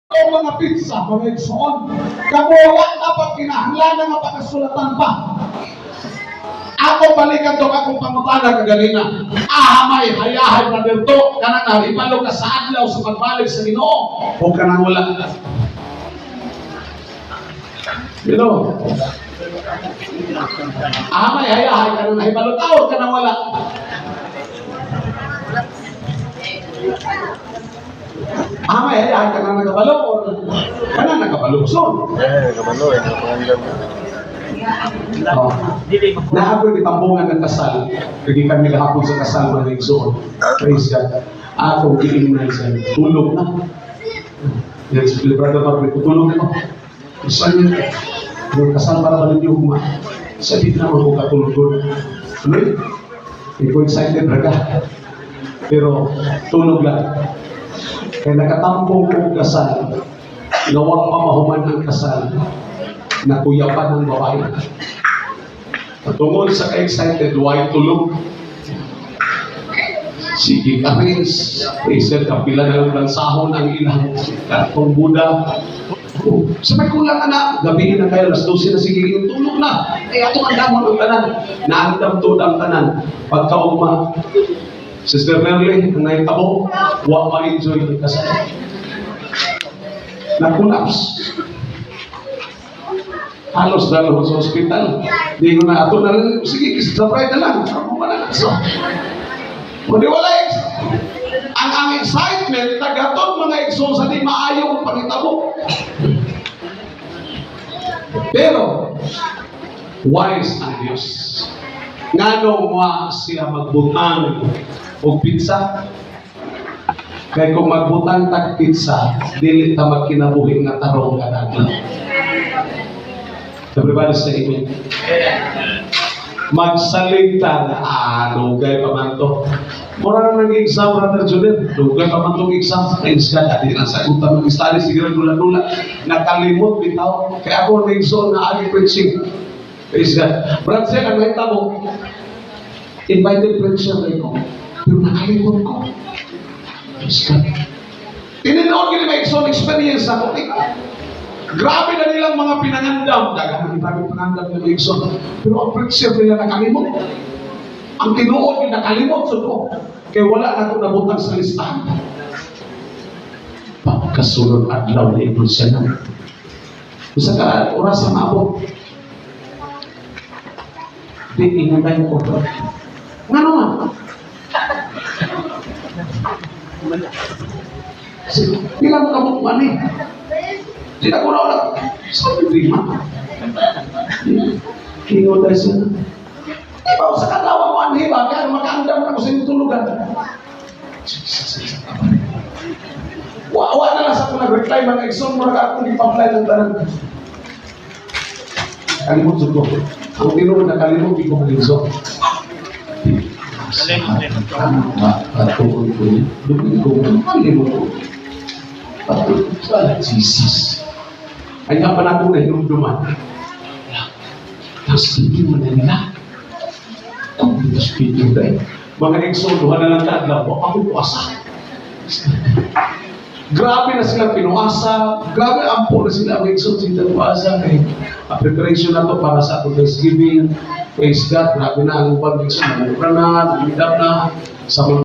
o mga pizza, mga igsoon. Kamuha dapat kinahanglan nga pakasulatan pa. Ako balikan to akong pangutana kaganina. May hayahay na dito. Kana na, ipalo ka sa adlaw sa pagbalik sa Ginoo. O ka nang wala. Ginoo. May hayahay ka na ipalo tao. Ka nang wala. May hayahay ka na nagabalo. Ka na nagabalo. So. Nagabalo. Naapoy kitambungan ng kasal. Kaya kami kahapon sa kasal mga igsoon. Praise God. Ako giling na isa. Tulog na. Yan si Brother Marvin. Tulog na. Saan yun? Yung kasal para balik yung kuma. Sabi na ako katulog doon. Ano yun? Ikaw excited raga. Pero tulog lang. Kaya nakatampong kong kasal. Nawang pamahuman ng kasal. Nakuyapan ng babae. Tungkol sa ka-excited, why tulog? Sige ka rin. Praise kapila na lang ng sahon ang ilang katong Buddha. Sabay kulang na. Gabihin na kayo, alas 12 na sige, tulog na. Atong andamon ang tanan. Naandam to ang tanan. Pagkauma, Sister Merle, ang naitabo, huwag ma-enjoy ng kasal. Nakulaps. Halos dalo sa ospital. Di ko na ato na rin. Sige, kisabray na lang. Ako wala na. So, kundi wala ang excitement, tagaton mga exo sa di maayong pangitabo. Pero, wise ang Diyos. Ngano mo siya magbutang o pizza? Kaya kung magbutang tag pizza, dili ta magkinabuhi nga tarong kadagla. Everybody say amen. Magsalita na lugay pa man to. Mura na nag-exam, Brother Judith. Lugay pa man itong exam. Praise God. Adi na sagutan ng study. Siguro dula-dula. Nakalimot bitaw. Kaya ako nag-exam na agi preaching. Praise God. Brother Sel, ang nakita mo, invited preacher na ito. Pero nakalimot ko. Praise God. Tininoon ko may exam experience ako. Grabe na nilang mga pinangandam. Dagang ang pinangandam ng Dixon. Pero ang preacher nila nakalimot. Ang tinuod yung nakalimot. So, kaya wala na itong nabutang sa listahan. Pagkasunod adlaw na ito siya na. Isa ka, oras ang abot. Di, inantay ko. Nga naman. Bilang kabuk man eh. Tidak ko na wala. Sabi prima. Kingo tayo siya. Ibaw sa katawa mo ang hiba. Kaya makaandam na ko sa tulugan. Wawa na lang sa kung nag-reply mga exon mo na akong ipaply ng tanang. Kalimot ko. Ang tinuod na kalimot, di ko mag-exon. Patungkol ko yun. Lupin ko. Kalimot ko. Patungkol ko. Jesus. Ay nga pa natin na hinumduman. Tapos speaking mo na nila. Kung dito speaking tayo. Mga exoduhan na lang kaadlaw. Ako puasa. Grabe na silang pinuasa. Grabe ampo na sila ang exod sila puasa. Preparation na to para sa ating Thanksgiving. Praise God. Grabe na ang upang exod. Nagupra na. Nagidap na. Sa